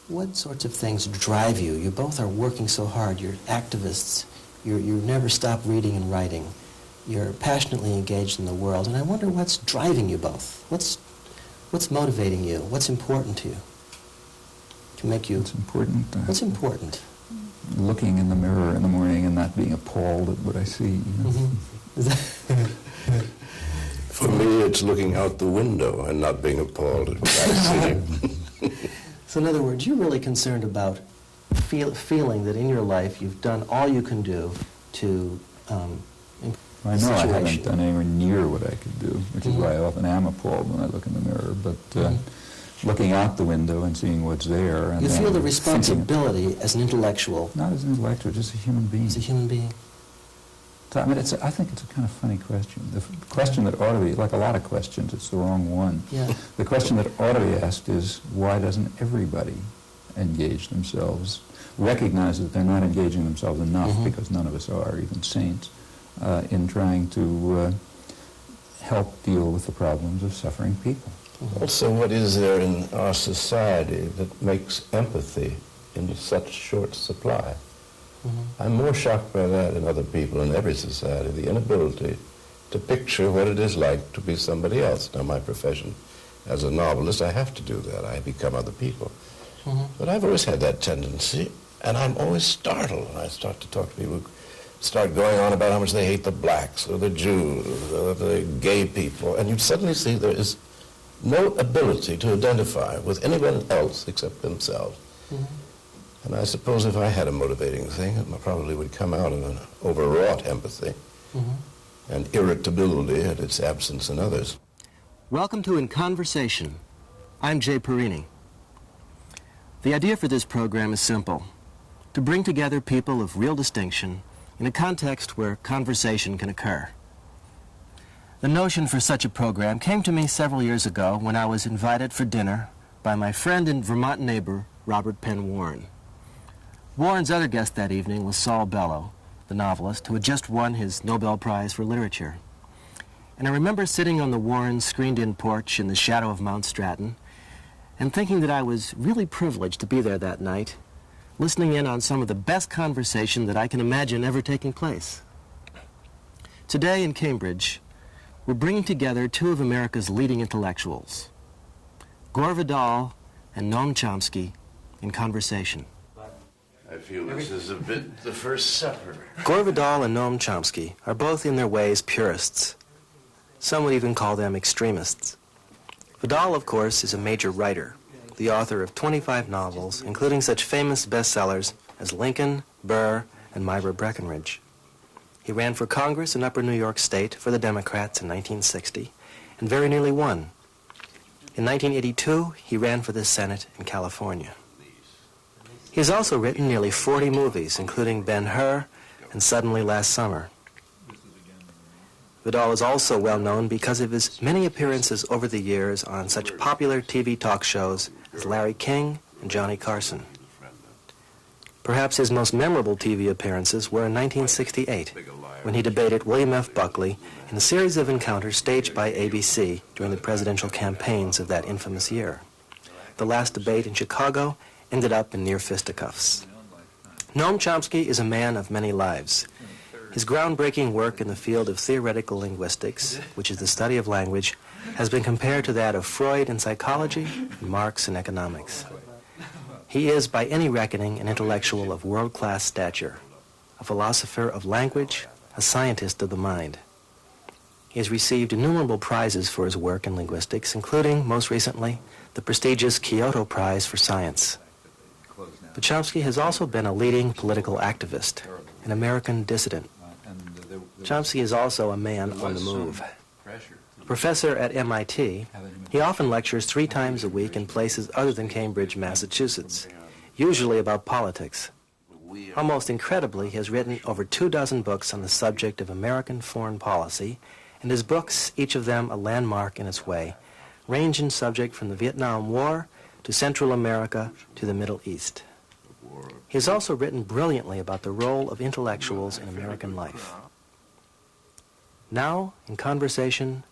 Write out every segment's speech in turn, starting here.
What sorts of things drive you? You both are working so hard. You're activists. You never stop reading and writing. You're passionately engaged in the world, and I wonder what's driving you both. What's motivating you? What's important to you? To make you... What's important? What's important? Looking in the mirror in the morning and not being appalled at what I see. You know? Mm-hmm. For me, it's looking out the window and not being appalled at what I see. So in other words, you're really concerned about feeling that in your life you've done all you can do to improve I know the situation. I haven't done anywhere near what I could do, which is why I often am appalled when I look in the mirror. But looking out the window and seeing what's there. And you then feel the responsibility as an intellectual. Not as an intellectual, just a human being. As a human being. So, I mean, I think it's a kind of funny question. The question that ought to be, like a lot of questions, it's the wrong one. Yeah. The question that ought to be asked is, why doesn't everybody engage themselves, recognize that they're not engaging themselves enough, because none of us are, even saints, in trying to help deal with the problems of suffering people. Also, what is there in our society that makes empathy in such short supply? I'm more shocked by that in other people in every society, the inability to picture what it is like to be somebody else. Now, my profession as a novelist, I have to do that. I become other people. But I've always had that tendency, and I'm always startled when I start to talk to people who start going on about how much they hate the blacks or the Jews or the gay people, and you suddenly see there is no ability to identify with anyone else except themselves. And I suppose if I had a motivating thing, it probably would come out of an overwrought empathy and irritability at its absence in others. Welcome to In Conversation. I'm Jay Parini. The idea for this program is simple: to bring together people of real distinction in a context where conversation can occur. The notion for such a program came to me several years ago when I was invited for dinner by my friend and Vermont neighbor, Robert Penn Warren. Warren's other guest that evening was Saul Bellow, the novelist, who had just won his Nobel Prize for Literature. And I remember sitting on the Warrens' screened-in porch in the shadow of Mount Stratton and thinking that I was really privileged to be there that night, listening in on some of the best conversation that I can imagine ever taking place. Today in Cambridge, we're bringing together two of America's leading intellectuals, Gore Vidal and Noam Chomsky, in conversation. I feel this is a bit the first supper. Gore Vidal and Noam Chomsky are both in their ways purists. Some would even call them extremists. Vidal, of course, is a major writer, the author of 25 novels, including such famous bestsellers as Lincoln, Burr, and Myra Breckinridge. He ran for Congress in Upper New York State for the Democrats in 1960 and very nearly won. In 1982, he ran for the Senate in California. He has also written nearly 40 movies, including Ben-Hur and Suddenly Last Summer. Vidal is also well known because of his many appearances over the years on such popular TV talk shows as Larry King and Johnny Carson. Perhaps his most memorable TV appearances were in 1968, when he debated William F. Buckley in a series of encounters staged by ABC during the presidential campaigns of that infamous year. The last debate in Chicago ended up in near fisticuffs. Noam Chomsky is a man of many lives. His groundbreaking work in the field of theoretical linguistics, which is the study of language, has been compared to that of Freud in psychology and Marx in economics. He is, by any reckoning, an intellectual of world-class stature, a philosopher of language, a scientist of the mind. He has received innumerable prizes for his work in linguistics, including, most recently, the prestigious Kyoto Prize for Science. But Chomsky has also been a leading political activist, an American dissident. Chomsky is also a man on the move. A professor at MIT, he often lectures 3 times a week in places other than Cambridge, Massachusetts, usually about politics. Almost incredibly, he has written over 24 books on the subject of American foreign policy, and his books, each of them a landmark in its way, range in subject from the Vietnam War to Central America to the Middle East. He has also written brilliantly about the role of intellectuals in American life. Now, in conversation,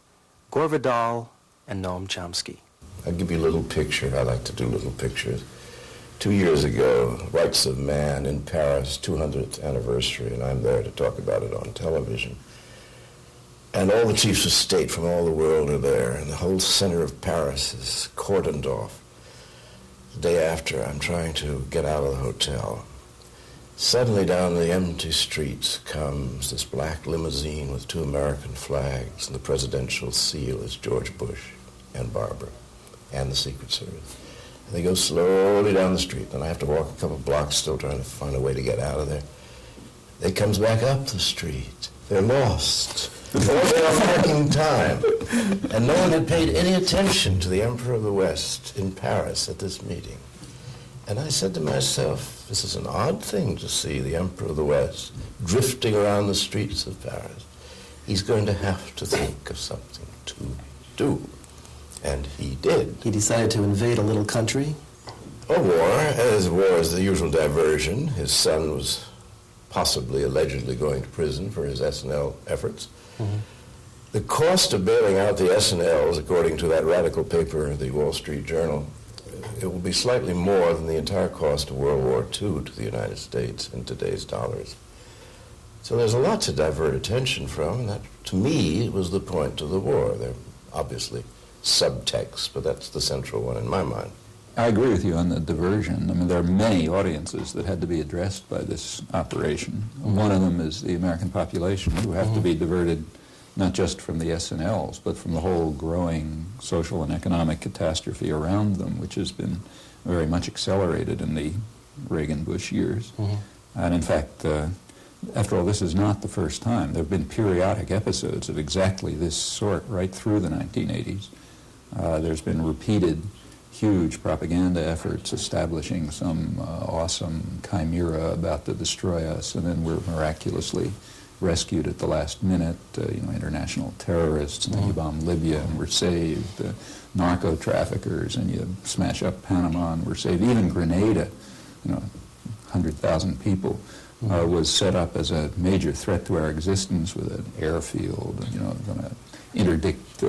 Gore Vidal and Noam Chomsky. I'll give you a little picture. I like to do little pictures. 2 years ago, Rights of Man in Paris, 200th anniversary, and I'm there to talk about it on television. And all the chiefs of state from all the world are there, and the whole center of Paris is cordoned off. The day after, I'm trying to get out of the hotel. Suddenly down the empty streets comes this black limousine with 2 American flags, and the presidential seal is George Bush and Barbara and the Secret Service. And they go slowly down the street, and I have to walk a couple blocks still trying to find a way to get out of there. They comes back up the street. They're lost. All their fucking time. And no one had paid any attention to the Emperor of the West in Paris at this meeting. And I said to myself, this is an odd thing to see the Emperor of the West drifting around the streets of Paris. He's going to have to think of something to do. And he did. He decided to invade a little country. A war, as war is the usual diversion. His son was possibly, allegedly going to prison for his S&L efforts. Mm-hmm. The cost of bailing out the S&Ls, according to that radical paper, the Wall Street Journal, it will be slightly more than the entire cost of World War II to the United States in today's dollars. So there's a lot to divert attention from, and that, to me, was the point of the war. There are obviously subtexts, but that's the central one in my mind. I agree with you on the diversion. I mean, there are many audiences that had to be addressed by this operation. Mm-hmm. One of them is the American population, who have to be diverted not just from the S&Ls, but from the whole growing social and economic catastrophe around them, which has been very much accelerated in the Reagan-Bush years. Mm-hmm. And in fact, after all, this is not the first time. There have been periodic episodes of exactly this sort right through the 1980s. There's been repeated huge propaganda efforts establishing some awesome chimera about to destroy us, and then we're miraculously rescued at the last minute. International terrorists, and then you bomb Libya and we're saved. Narco traffickers, and you smash up Panama and we're saved. Even Grenada, 100,000 people, was set up as a major threat to our existence with an airfield, going to interdict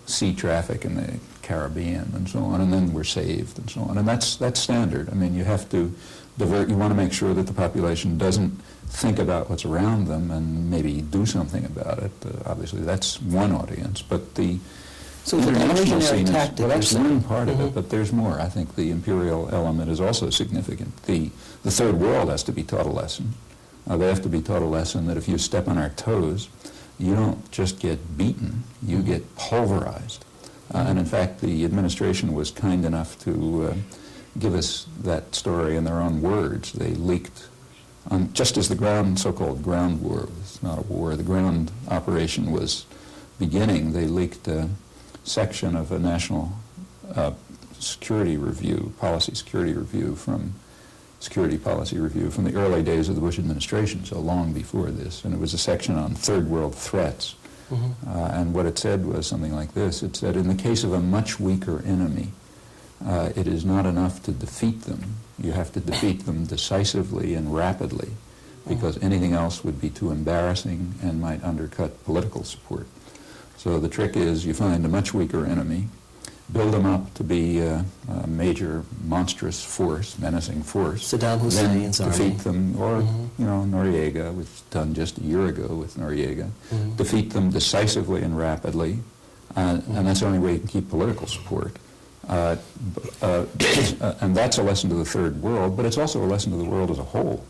sea traffic in the Caribbean and so on, and then we're saved and so on. And that's standard. I mean, you have to divert. You want to make sure that the population doesn't think about what's around them and maybe do something about it. Obviously, that's one audience, but the international scene is, well, that's one part of it, but there's more. I think the imperial element is also significant. The third world has to be taught a lesson. They have to be taught a lesson that if you step on our toes, you don't just get beaten, you get pulverized. And in fact, the administration was kind enough to give us that story in their own words. They leaked, just as the so-called ground war, it's not a war, the ground operation was beginning, they leaked a section of a national security policy policy review from the early days of the Bush administration, so long before this. And it was a section on third world threats. And what it said was something like this. It said, in the case of a much weaker enemy, it is not enough to defeat them. You have to defeat them decisively and rapidly, because anything else would be too embarrassing and might undercut political support. So the trick is you find a much weaker enemy, build them up to be a major, monstrous force, menacing force. Saddam Hussein's army. Defeat them, or, Noriega, was done just a year ago with Noriega. Defeat them decisively and rapidly, and that's the only way you can keep political support. And that's a lesson to the third world, but it's also a lesson to the world as a whole.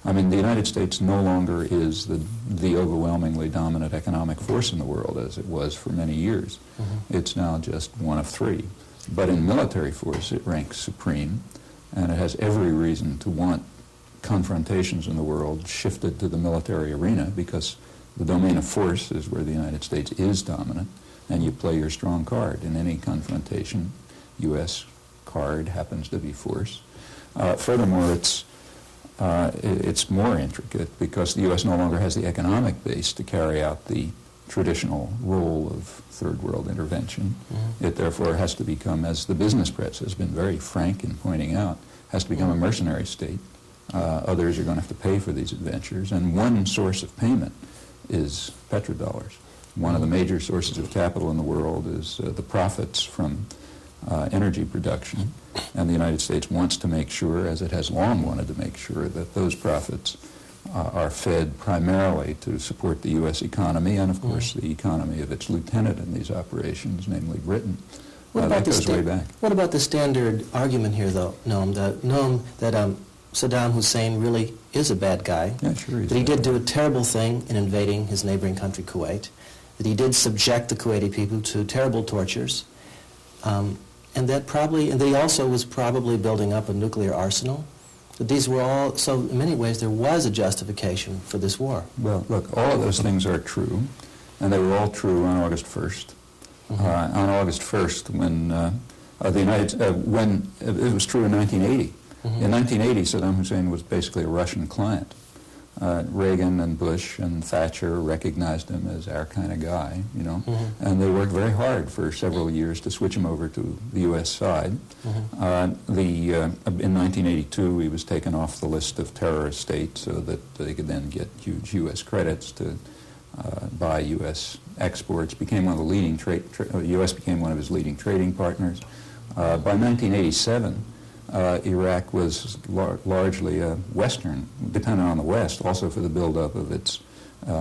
I mean, the United States no longer is the overwhelmingly dominant economic force in the world as it was for many years. It's now just one of three. But in military force, it ranks supreme, and it has every reason to want confrontations in the world shifted to the military arena, because the domain of force is where the United States is dominant, and you play your strong card. In any confrontation, U.S. card happens to be force. Furthermore, it's more intricate because the U.S. no longer has the economic base to carry out the traditional role of third world intervention. It therefore has to become, as the business press has been very frank in pointing out, has to become a mercenary state. Others are going to have to pay for these adventures, and one source of payment is petrodollars. One of the major sources of capital in the world is the profits from energy production, and the United States wants to make sure, as it has long wanted to make sure, that those profits are fed primarily to support the U.S. economy and, of course, the economy of its lieutenant in these operations, namely Britain. That goes way back. What about the standard argument here, though, Noam, that Saddam Hussein really is a bad guy, Yeah, sure that he did do a terrible thing in invading his neighboring country, Kuwait, that he did subject the Kuwaiti people to terrible tortures, and that he also was probably building up a nuclear arsenal? That these were all, so in many ways there was a justification for this war. Well, look, all of those things are true, and they were all true on August 1st. On August 1st, when when it was true in 1980. In 1980, Saddam Hussein was basically a Russian client. Reagan and Bush and Thatcher recognized him as our kind of guy, you know, and they worked very hard for several years to switch him over to the U.S. side. In 1982, he was taken off the list of terrorist states so that they could then get huge U.S. credits to buy U.S. exports. Became one of the leading U.S. became one of his leading trading partners. By 1987. Iraq was largely a Western, dependent on the West, also for the buildup of its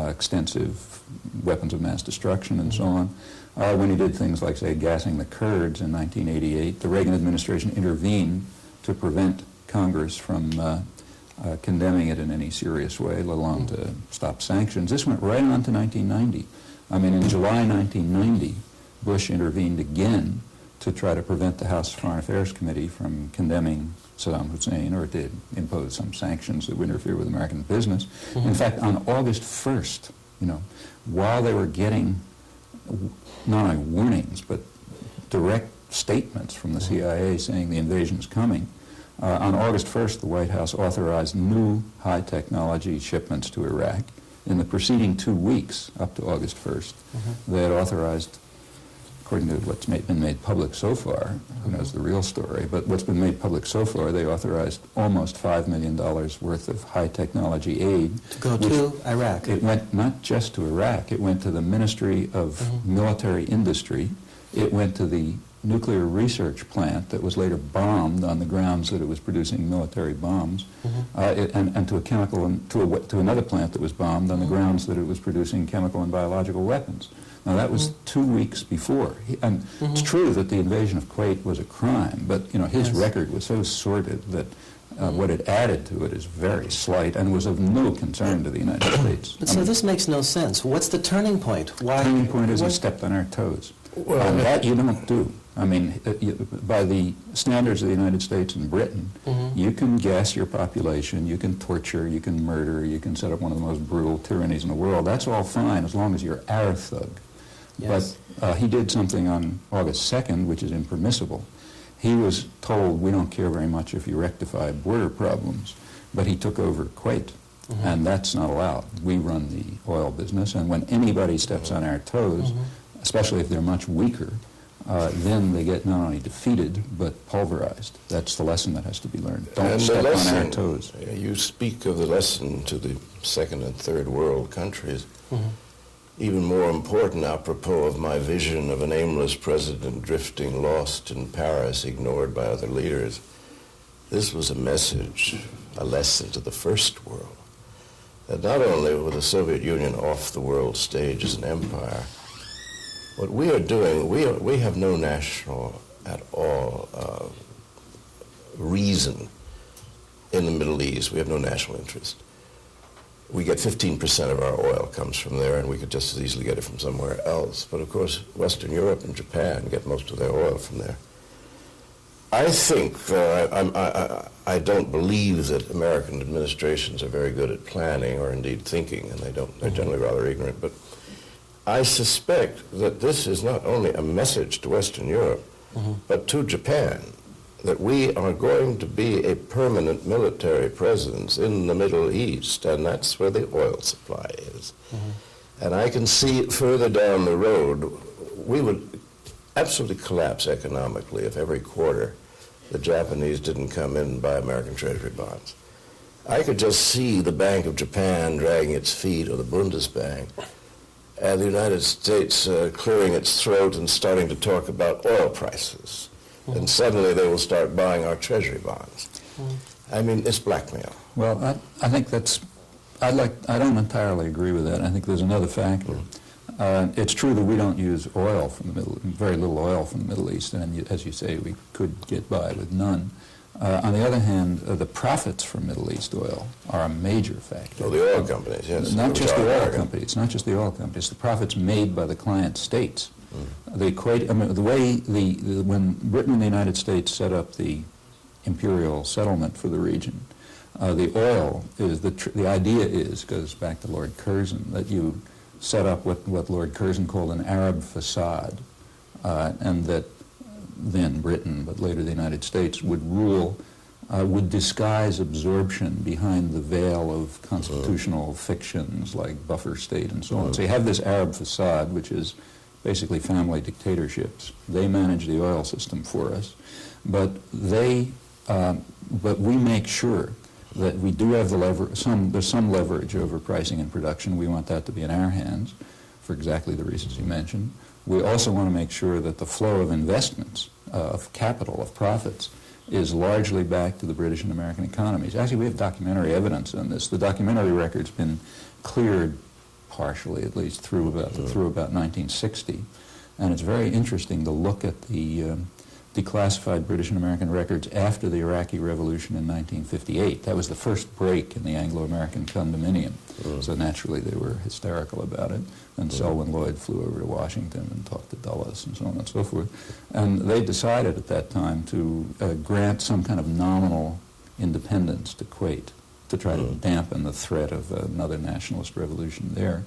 extensive weapons of mass destruction and so on. When he did things like, say, gassing the Kurds in 1988, the Reagan administration intervened to prevent Congress from condemning it in any serious way, let alone to stop sanctions. This went right on to 1990. I mean, in July 1990, Bush intervened again to try to prevent the House Foreign Affairs Committee from condemning Saddam Hussein, or it did impose some sanctions that would interfere with American business. In fact, on August 1st, you know, while they were getting not only warnings, but direct statements from the CIA saying the invasion is coming, on August 1st, the White House authorized new high-technology shipments to Iraq. In the preceding 2 weeks, up to August 1st, they had authorized, according to what's been made public so far, who knows the real story, but what's been made public so far, they authorized almost $5 million worth of high-technology aid. To go to Iraq. It went not just to Iraq, it went to the Ministry of Military Industry, it went to the nuclear research plant that was later bombed on the grounds that it was producing military bombs, and to a chemical, to another plant that was bombed on the grounds that it was producing chemical and biological weapons. Now that was 2 weeks before. And it's true that the invasion of Kuwait was a crime, but you know his record was so sordid that what it added to it is very slight and was of no concern to the United States. But so this makes no sense. What's the turning point? Why? The turning point is he stepped on our toes. And that you don't do. I mean, by the standards of the United States and Britain, you can gas your population, you can torture, you can murder, you can set up one of the most brutal tyrannies in the world. That's all fine as long as you're our thug. Yes. But he did something on August 2nd, which is impermissible. He was told, we don't care very much if you rectify border problems, but he took over Kuwait, and that's not allowed. We run the oil business, and when anybody steps on our toes, especially if they're much weaker, then they get not only defeated, but pulverized. That's the lesson that has to be learned. Don't step on our toes. You speak of the lesson to the second and third world countries. Even more important, apropos of my vision of an aimless president drifting lost in Paris, ignored by other leaders, this was a message, a lesson to the first world, that not only with the Soviet Union off the world stage as an empire, what we are doing, we have no national at all reason in the Middle East. We have no national interest. We get 15% of our oil comes from there, and we could just as easily get it from somewhere else. But of course, Western Europe and Japan get most of their oil from there. I think, I don't believe that American administrations are very good at planning or indeed thinking, and they're generally rather ignorant. But I suspect that this is not only a message to Western Europe, but to Japan, that we are going to be a permanent military presence in the Middle East, and that's where the oil supply is. And I can see further down the road, we would absolutely collapse economically if every quarter the Japanese didn't come in and buy American Treasury bonds. I could just see the Bank of Japan dragging its feet, or the Bundesbank, and the United States clearing its throat and starting to talk about oil prices. and suddenly they will start buying our treasury bonds. I mean, it's blackmail. Well, I think that's, I don't entirely agree with that. I think there's another factor. It's true that we don't use oil from the very little oil from the Middle East, and as you say, we could get by with none. On the other hand, the profits from Middle East oil are a major factor. Oh, the oil companies, yes. Not just the oil companies, not just the oil companies, the profits made by the client states. The way when Britain and the United States set up the imperial settlement for the region, the oil is, the idea is, goes back to Lord Curzon, that you set up what Lord Curzon called an Arab facade, and that then Britain, but later the United States, would rule, would disguise absorption behind the veil of constitutional fictions like buffer state and so on. So you have this Arab facade, which is basically family dictatorships. They manage the oil system for us, but but we make sure that we do have there's some leverage over pricing and production. We want that to be in our hands for exactly the reasons you mentioned. We also want to make sure that the flow of investments, of capital, of profits, is largely back to the British and American economies. Actually, we have documentary evidence on this. The documentary record's been cleared partially, at least, through about 1960. And it's very interesting to look at the declassified British and American records after the Iraqi Revolution in 1958. That was the first break in the Anglo-American condominium. So naturally they were hysterical about it. And Selwyn Lloyd flew over to Washington and talked to Dulles and so on and so forth. And they decided at that time to grant some kind of nominal independence to Kuwait to try to dampen the threat of another nationalist revolution there.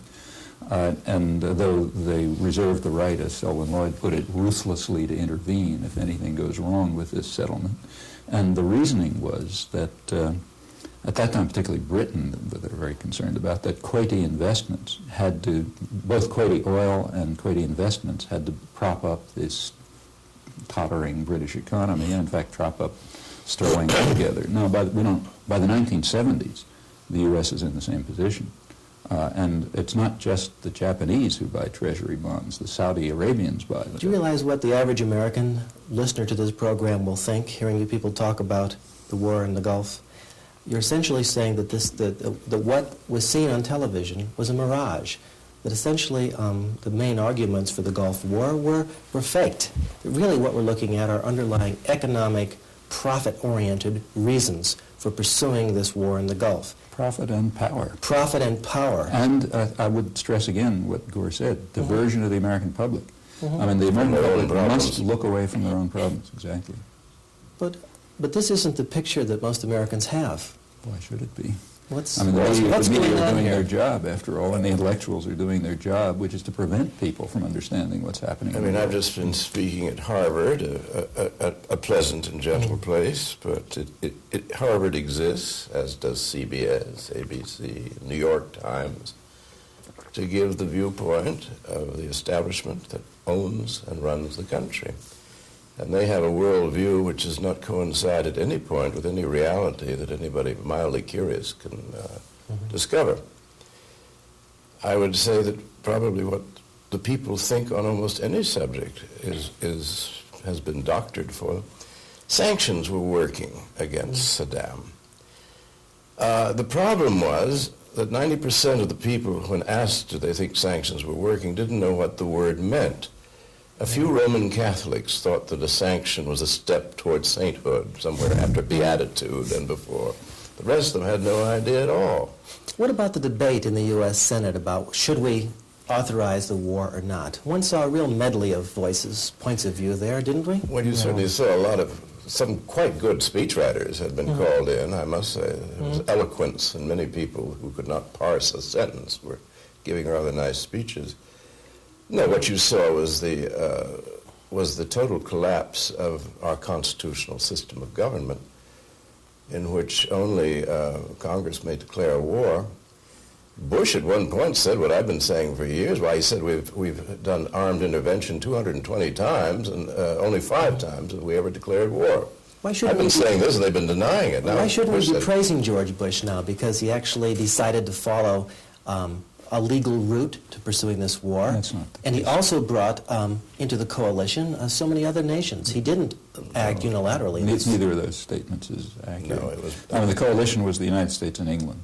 And though they reserved the right, as Selwyn Lloyd put it, ruthlessly to intervene if anything goes wrong with this settlement. And the reasoning was that, at that time, particularly Britain, they were very concerned about, that Kuwaiti investments had to, both Kuwaiti oil and Kuwaiti investments had to prop up this tottering British economy, and in fact prop up sterling altogether. No, by the 1970s, the U.S. is in the same position. And it's not just the Japanese who buy treasury bonds, the Saudi Arabians buy them. Do you realize what the average American listener to this program will think, hearing you people talk about the war in the Gulf? You're essentially saying that that what was seen on television was a mirage, that essentially the main arguments for the Gulf War were faked. Really what we're looking at are underlying economic, profit-oriented reasons for pursuing this war in the Gulf. Profit and power. Profit and power. And I would stress again what Gore said, diversion of the American public. I mean, the American public must look away from their own problems, exactly. But this isn't the picture that most Americans have. Why should it be? What's I mean, what's the media going are on doing here? their job, after all, and the intellectuals are doing their job, which is to prevent people from understanding what's happening. I mean, I've just been speaking at Harvard, a pleasant and gentle place, but Harvard exists, as does CBS, ABC, New York Times, to give the viewpoint of the establishment that owns and runs the country. And they have a worldview which does not coincide at any point with any reality that anybody mildly curious can discover. I would say that probably what the people think on almost any subject has been doctored for them. Sanctions were working against Saddam. The problem was that 90% of the people, when asked do they think sanctions were working, didn't know what the word meant. A few Roman Catholics thought that a sanction was a step towards sainthood, somewhere after beatitude and before. The rest of them had no idea at all. What about the debate in the U.S. Senate about should we authorize the war or not? One saw a real medley of voices, points of view there, didn't we? Well, you certainly saw some quite good speechwriters had been called in, I must say. There was eloquence, and many people who could not parse a sentence were giving rather nice speeches. No, what you saw was the total collapse of our constitutional system of government, in which only Congress may declare war. Bush at one point said what I've been saying for years. Why, he said we've done armed intervention 220 times, and only 5 times have we ever declared war. I've been saying this, and they've been denying it. Now, why shouldn't we be praising George Bush now? Because he actually decided to follow a legal route to pursuing this war. That's not the And he case. also brought into the coalition so many other nations. He didn't act unilaterally. Neither of those statements is accurate. No, it was. I mean, the coalition was the United States and England.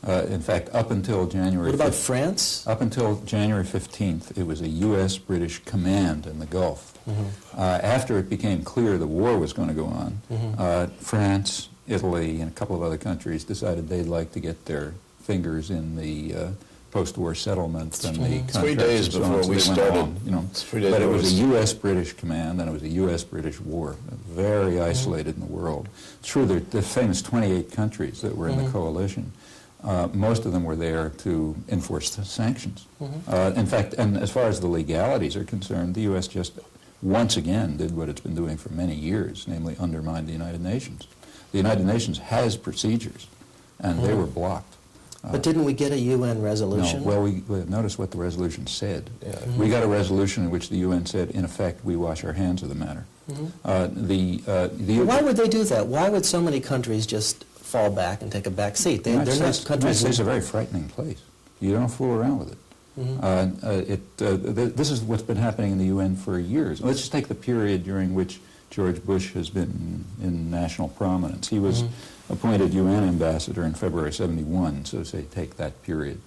In fact, up until January What about 15th France? Up until January 15th, it was a U.S.-British command in the Gulf. After it became clear the war was going to go on, France, Italy, and a couple of other countries decided they'd like to get their fingers in the post-war settlements and the contracts. 3 days and so on, before so we they went started. along, you know. It's 3 days But it before was a we- U.S.-British command, and it was a U.S.-British war, very isolated in the world. It's true, the famous 28 countries that were in the coalition, most of them were there to enforce the sanctions. In fact, and as far as the legalities are concerned, the U.S. just once again did what it's been doing for many years, namely undermine the United Nations. The United Nations has procedures, and they were blocked. But didn't we get a UN resolution? No, well, we notice what the resolution said. Yeah. We got a resolution in which the UN said, in effect, we wash our hands of the matter. Why would they do that? Why would so many countries just fall back and take a back seat? They're not The United countries. States is a very frightening place. You don't fool around with it. This is what's been happening in the UN for years. Let's just take the period during which George Bush has been in national prominence. He was appointed UN ambassador in February '71, so say take that period.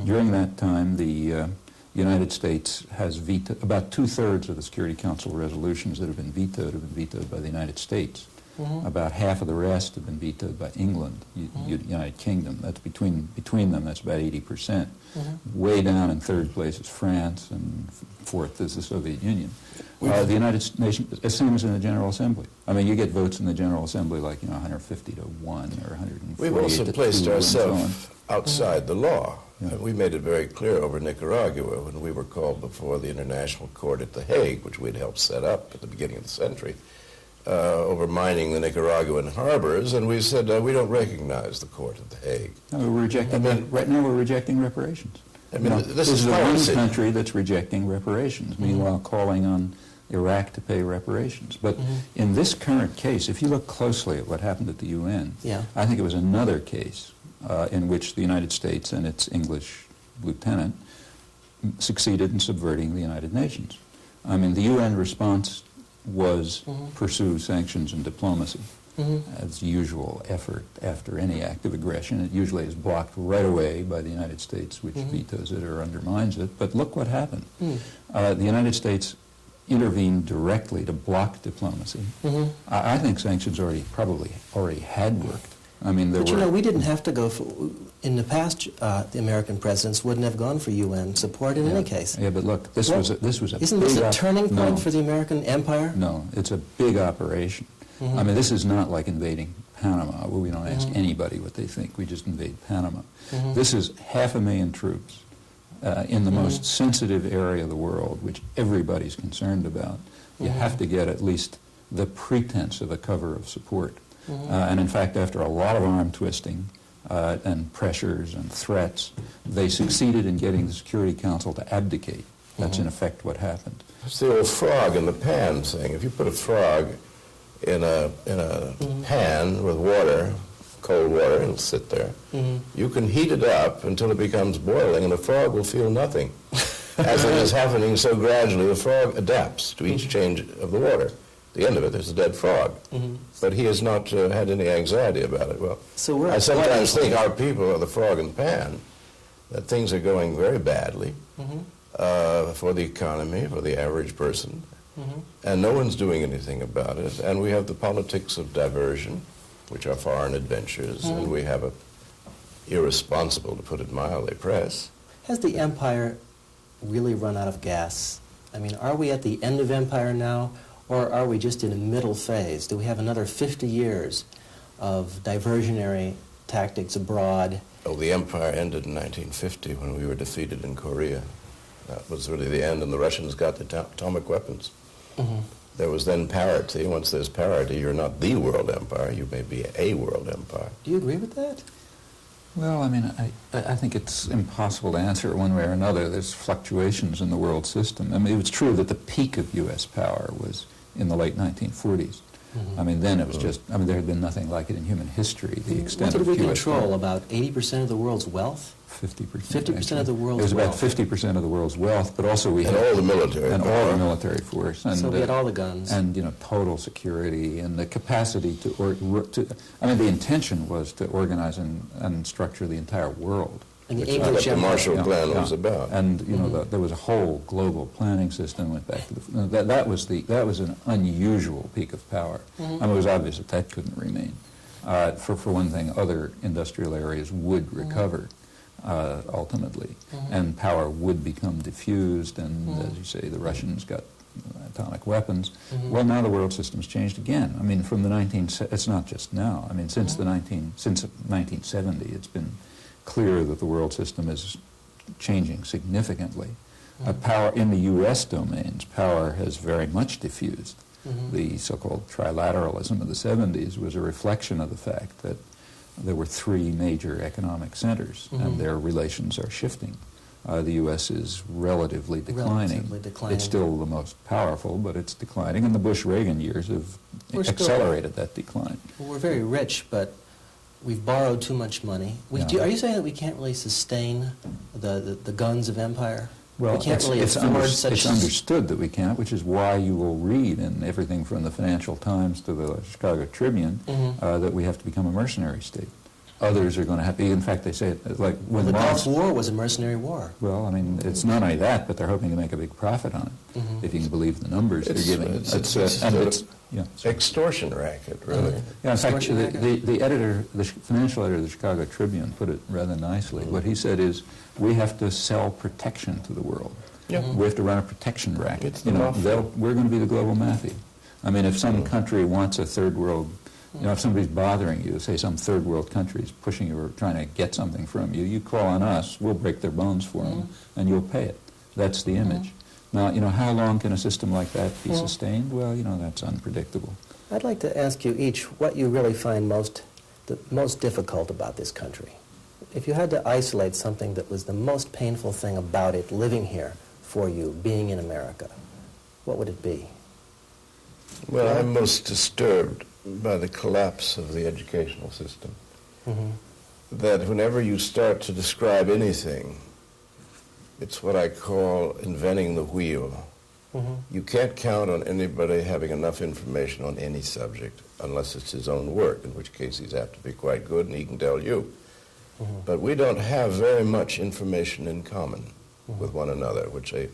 During that time, the United States has vetoed about 2/3 of the Security Council resolutions that have been vetoed by the United States. About half of the rest have been vetoed by England, United Kingdom. That's between them, that's about 80%. Way down in third place is France, and fourth is the Soviet Union. The United Nations, the same as in the General Assembly. I mean, you get votes in the General Assembly like, 150 to 1 or 148 We've also to placed 2 and so on. ourselves outside the law. Yeah. And we made it very clear over Nicaragua when we were called before the International Court at The Hague, which we'd helped set up at the beginning of the century, over mining the Nicaraguan harbors, and we said, we don't recognize the court at The Hague. No, we're rejecting, right now we're rejecting reparations. I mean, this is the one policy. country that's rejecting reparations, meanwhile calling on Iraq to pay reparations. But in this current case, if you look closely at what happened at the UN, Yeah. I think it was another case in which the United States and its English lieutenant succeeded in subverting the United Nations. I mean, the UN response was pursue sanctions and diplomacy. As usual effort after any act of aggression. It usually is blocked right away by the United States, which vetoes it or undermines it. But look what happened. The United States intervened directly to block diplomacy. I think sanctions probably already had worked. I mean, there But were... we didn't have to go for, in the past, the American presidents wouldn't have gone for UN support in any case. Yeah, but look, this was a Isn't this a turning point for the American empire? No, it's a big operation. I mean, this is not like invading Panama, where we don't ask anybody what they think. We just invade Panama. This is 500,000 troops in the most sensitive area of the world, which everybody's concerned about. You have to get at least the pretense of a cover of support. And in fact, after a lot of arm twisting and pressures and threats, they succeeded in getting the Security Council to abdicate. That's in effect what happened. It's the old frog in the pan thing. If you put a frog in a pan with water, cold water, it'll sit there. You can heat it up until it becomes boiling, and the frog will feel nothing. As it is happening so gradually, the frog adapts to each change of the water. At the end of it, there's a dead frog. But he has not had any anxiety about it. Well, So I sometimes think our people are the frog in the pan, that things are going very badly for the economy, for the average person. And no one's doing anything about it. And we have the politics of diversion, which are foreign adventures, and we have a irresponsible, to put it mildly, press. Has the empire really run out of gas? I mean, are we at the end of empire now, or are we just in a middle phase? Do we have another 50 years of diversionary tactics abroad? Oh, the empire ended in 1950 when we were defeated in Korea. That was really the end, and the Russians got the atomic weapons. There was then parity. Once there's parity, you're not the world empire. You may be a world empire. Do you agree with that? Well, I mean, I think it's impossible to answer it one way or another. There's fluctuations in the world system. I mean, it's true that the peak of U.S. power was in the late 1940s. I mean, then it was just, I mean, there had been nothing like it in human history, the extent What of did we US control? About 80% of the world's wealth? 50%. 50% of the world's It was about wealth. 50% of the world's wealth, but also we And had... all the military And all power. the military force. And, So we had all the guns. And, you know, total security and the capacity to I mean, the intention was to organize and structure the entire world. And the Which is English what the Empire. Marshall Plan was about. And, you know, there was a whole global planning system went back to the... That was an unusual peak of power. I mean, it was obvious that that couldn't remain. For one thing, other industrial areas would recover. Ultimately, and power would become diffused, and as you say, the Russians got atomic weapons. Well, now the world system's changed again. I mean, from the it's not just now. I mean, since 1970, it's been clear that the world system is changing significantly. Power in the U.S. domains, power has very much diffused. The so-called trilateralism of the 70s was a reflection of the fact that there were three major economic centers, and their relations are shifting. The U.S. is relatively declining. It's still the most powerful, but it's declining, and the Bush-Reagan years have accelerated that decline. Well, we're very rich, but we've borrowed too much money. Are you saying that we can't really sustain the guns of empire? Well, we can't really afford such... It's understood that we can't, which is why you will read in everything from the Financial Times to the Chicago Tribune that we have to become a mercenary state. Others are going to have to, in fact, they say it like when the Gulf War was a mercenary war. Well, I mean, it's not only that, but they're hoping to make a big profit on it, if you can believe the numbers they're giving. It's extortion racket, really. Yeah, in fact, the financial editor of the Chicago Tribune put it rather nicely. What he said is, we have to sell protection to the world. We have to run a protection racket. We're going to be the global mafia. I mean, if some country wants a third world, if somebody's bothering you, say some third world country is pushing you or trying to get something from you, you call on us, we'll break their bones for them, and you'll pay it. That's the image. Now, how long can a system like that be sustained? Well, that's unpredictable. I'd like to ask you each what you really find the most difficult about this country. If you had to isolate something that was the most painful thing about it, living here for you, being in America, what would it be? Well, I'm most disturbed by the collapse of the educational system. That whenever you start to describe anything, it's what I call inventing the wheel. You can't count on anybody having enough information on any subject unless it's his own work, in which case he's apt to be quite good and he can tell you. But we don't have very much information in common with one another, which a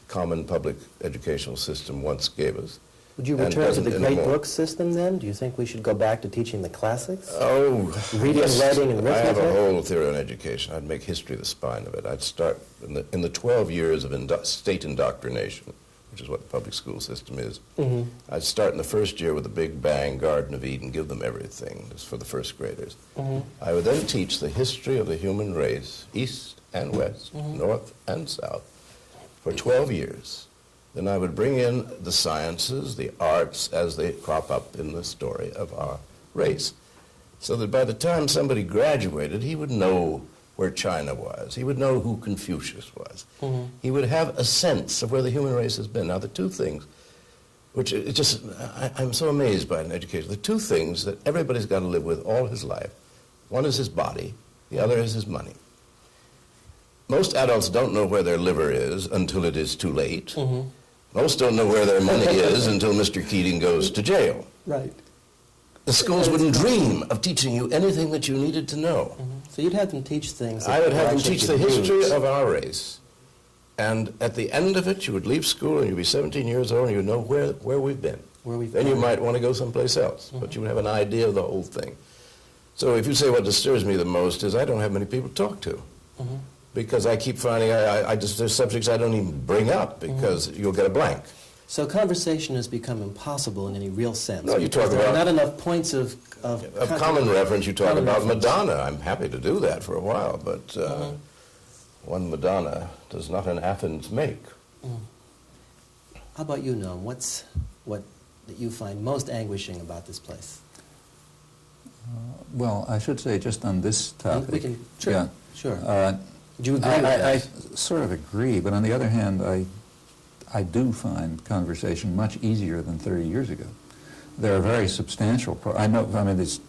common public educational system once gave us. Would you return to the great book system then? Do you think we should go back to teaching the classics? Oh, reading, writing, and arithmetic? I have a whole theory on education. I'd make history the spine of it. I'd start in the 12 years of state indoctrination, which is what the public school system is. I'd start in the first year with a big bang, Garden of Eden, give them everything. This is for the first graders. I would then teach the history of the human race, east and west, north and south, for 12 years. Then I would bring in the sciences, the arts, as they crop up in the story of our race. So that by the time somebody graduated, he would know where China was. He would know who Confucius was. He would have a sense of where the human race has been. Now, the two things, which I'm so amazed by in education, the two things that everybody's got to live with all his life, one is his body, the other is his money. Most adults don't know where their liver is until it is too late. Most don't know where their money is until Mr. Keating goes to jail. Right. The schools wouldn't dream of teaching you anything that you needed to know. So you'd have them teach things. I would have them teach the history of our race. And at the end of it, you would leave school and you'd be 17 years old and you'd know where we've been. Then you might want to go someplace else, but you would have an idea of the whole thing. So if you say what disturbs me the most is I don't have many people to talk to. Because I keep finding there's subjects I don't even bring up because you'll get a blank. So conversation has become impossible in any real sense. No, you talk there are about... not enough points of common reference, you talk about Madonna. I'm happy to do that for a while, but one Madonna does not an Athens make. How about you, Noam? What that you find most anguishing about this place? Well, I should say just on this topic... We can, sure, sure. Do you agree with I that? sort of agree, but on the other hand, I do find conversation much easier than 30 years ago. there are very substantial, I mean, these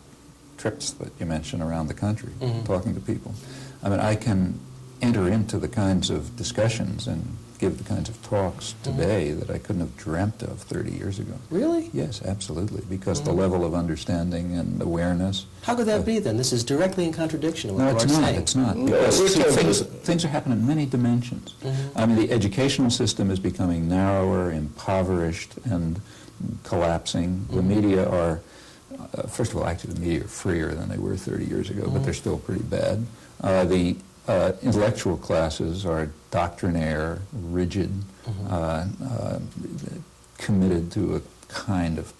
trips that you mentioned around the country, talking to people. I mean, I can enter into the kinds of discussions and give the kinds of talks today that I couldn't have dreamt of 30 years ago. Really? Yes, absolutely, because the level of understanding and awareness. How could that be then? This is directly in contradiction with what No, it's Gore's not. saying. It's not. No, Because we're things are happening in many dimensions. I mean, the educational system is becoming narrower, impoverished, and collapsing. The media are, first of all, actually the media are freer than they were 30 years ago, but they're still pretty bad. The intellectual classes are doctrinaire, rigid, committed to a kind of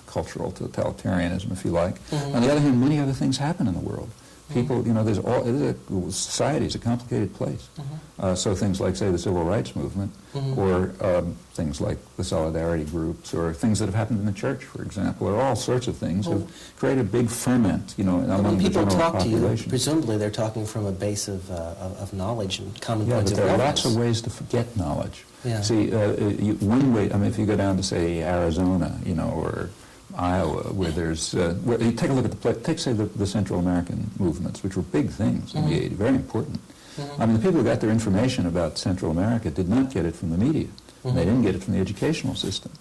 cultural totalitarianism, if you like. On the other hand, many other things happen in the world. People, society is a complicated place. So things like, say, the civil rights movement, or things like the solidarity groups, or things that have happened in the church, for example, or all sorts of things have created a big ferment, among When the people general talk to you, population. presumably they're talking from a base of knowledge and common Yeah, points but of there are reference. lots of ways to get knowledge. Yeah. See, one way, I mean, if you go down to, say, Arizona, or Iowa, where there's, you take a look at take, say, the Central American movements, which were big things in the 80s, very important. I mean, the people who got their information about Central America did not get it from the media. They didn't get it from the educational system.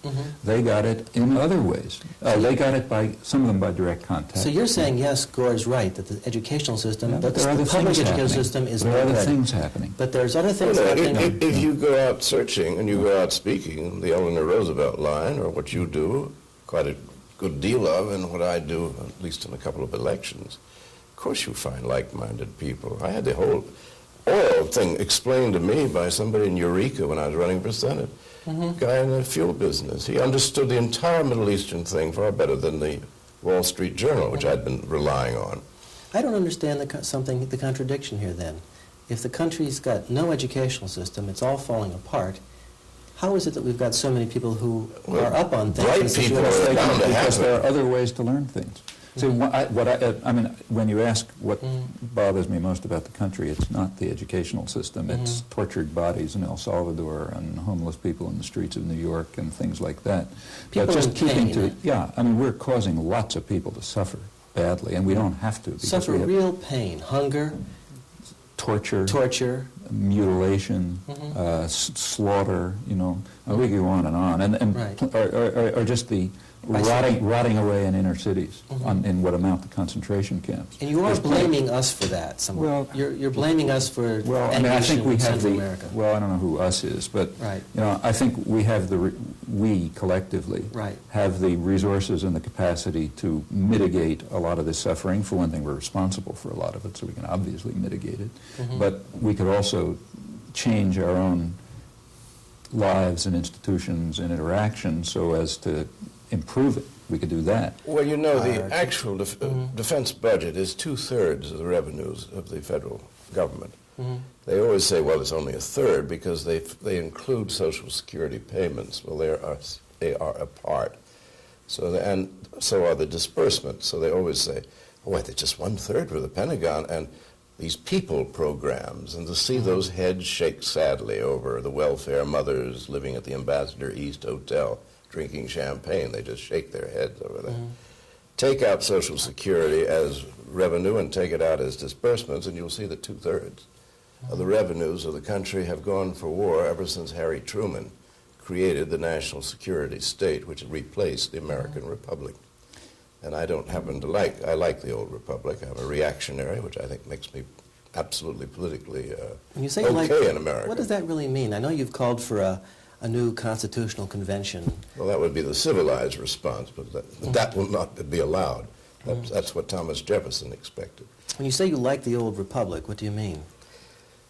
They got it in other ways. They got it by, some of them by direct contact. So you're saying, yes, Gore is right, that the educational system, Yeah, the but there are other public things education happening. system is There no are other good. things happening. But there's other things Well, happening. if you go out searching and you go out speaking, the Eleanor Roosevelt line, or what you do, quite a good deal of, and what I do, at least in a couple of elections, of course you find like-minded people. I had the whole oil thing explained to me by somebody in Eureka when I was running for Senate. Guy in the fuel business. He understood the entire Middle Eastern thing far better than the Wall Street Journal, which I'd been relying on. I don't understand the contradiction here then. If the country's got no educational system, it's all falling apart, how is it that we've got so many people who are up on things? bright and say, people "Well, are bound to Because happen. there are other ways to learn things. See, I mean, when you ask what bothers me most about the country, it's not the educational system. It's tortured bodies in El Salvador and homeless people in the streets of New York and things like that. People but just in keeping pain. yeah, I mean, we're causing lots of people to suffer badly, and we don't have to. because Suffer we have real pain, hunger, torture, mutilation, slaughter, and we go on, and Right. or just the rotting away in inner cities in what amount to concentration camps. And you are There's plenty- blaming us for that somewhere. Well, you're blaming us for Well, I mean, I think we in have Central the, America. well, I don't know who us is, but, Right. I think we have we collectively Right. have the resources and the capacity to mitigate a lot of this suffering. For one thing, we're responsible for a lot of it, so we can obviously mitigate it. But we could also change our own lives and institutions and interactions so as to improve it. We could do that. Well, the actual defense budget is 2/3 of the revenues of the federal government. They always say, well, it's only 1/3 because they include Social Security payments. Well, they are a part. And so are the disbursements. So they always say, oh, wait, it's just 1/3 for the Pentagon. And these people programs, and to see those heads shake sadly over the welfare mothers living at the Ambassador East Hotel, drinking champagne, they just shake their heads over that. Take out Social Security as revenue and take it out as disbursements, and you'll see that 2/3 of the revenues of the country have gone for war ever since Harry Truman created the national security state, which replaced the American Republic. And I don't happen to I like the old republic. I'm a reactionary, which I think makes me absolutely politically When you say you like, okay in America. what does that really mean? I know you've called for a new constitutional convention. Well, that would be the civilized response, but that will not be allowed. That's what Thomas Jefferson expected. When you say you like the old republic, what do you mean?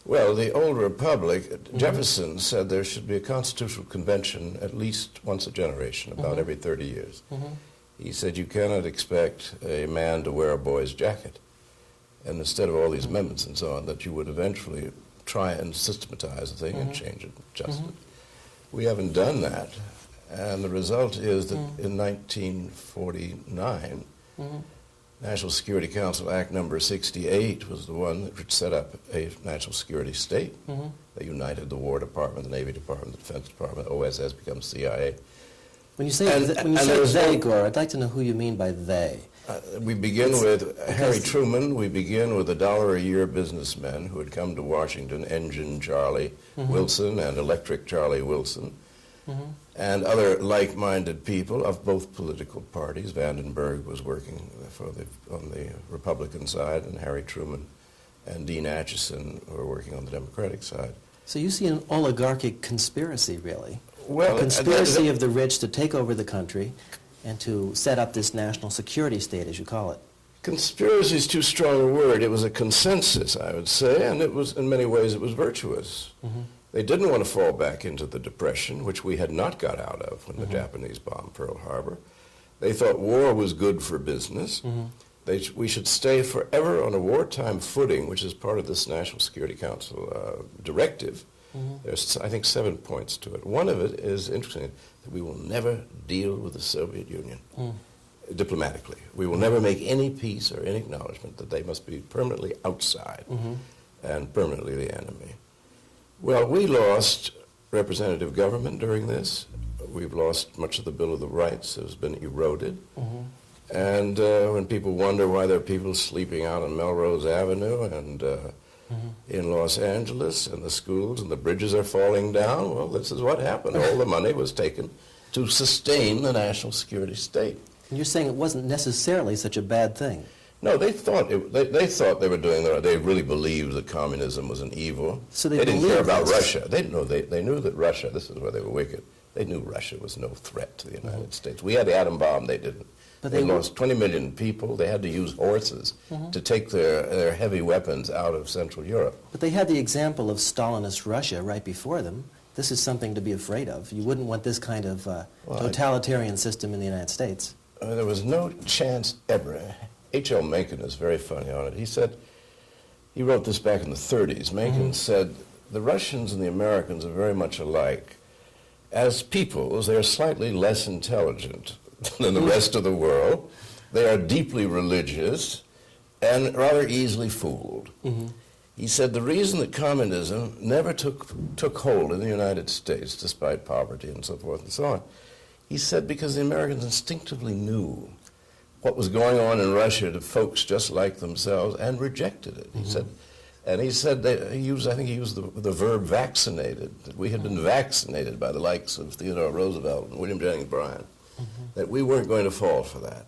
Well, the old republic, Jefferson said there should be a constitutional convention at least once a generation, about every 30 years. He said you cannot expect a man to wear a boy's jacket. And instead of all these amendments and so on, that you would eventually try and systematize the thing and change it, adjust it. We haven't done that. And the result is that in 1949, National Security Council Act number 68 was the one that set up a national security state. They united the War Department, the Navy Department, the Defense Department, OSS becomes CIA. When you say, And- when you and say there's they, no- Gore, I'd like to know who you mean by they. We begin with Harry Truman. We begin with $1-a-year businessmen who had come to Washington, Engine Charlie Wilson and Electric Charlie Wilson, and other like-minded people of both political parties. Vandenberg was working on the Republican side, and Harry Truman and Dean Acheson were working on the Democratic side. So you see an oligarchic conspiracy, really. Well, A conspiracy of the rich to take over the country and to set up this national security state, as you call it. conspiracy is too strong a word. It was a consensus, I would say, and it was, in many ways, it was virtuous. They didn't want to fall back into the Depression, which we had not got out of when the Japanese bombed Pearl Harbor. They thought war was good for business. We should stay forever on a wartime footing, which is part of this National Security Council directive. There's, I think, 7 points to it. One of it is interesting, that we will never deal with the Soviet Union diplomatically. We will never make any peace or any acknowledgement that they must be permanently outside and permanently the enemy. Well, we lost representative government during this. We've lost much of the Bill of the Rights. It has been eroded. And when people wonder why there are people sleeping out on Melrose Avenue and in Los Angeles, and the schools and the bridges are falling down, well, this is what happened. All the money was taken to sustain the national security state. And you're saying it wasn't necessarily such a bad thing. No, they thought they thought they were doing the right. They really believed that communism was an evil. So they didn't care believed about this. Russia. They knew that Russia. This is where they were wicked. They knew Russia was no threat to the United States. We had the atom bomb. They didn't. But they they lost 20 million people. They had to use horses to take their heavy weapons out of Central Europe. But they had the example of Stalinist Russia right before them. This is something to be afraid of. You wouldn't want this kind of totalitarian system in the United States. There was no chance ever. H.L. Mencken is very funny on it. He said, he wrote this back in the 30s. Mencken said, the Russians and the Americans are very much alike. As peoples, they are slightly less intelligent than the rest of the world. They are deeply religious and rather easily fooled. He said the reason that communism never took hold in the United States, despite poverty and so forth and so on, he said because the Americans instinctively knew what was going on in Russia to folks just like themselves and rejected it. He said, and he said that he used, I think he used the verb vaccinated, that we had been vaccinated by the likes of Theodore Roosevelt and William Jennings Bryan, that we weren't going to fall for that.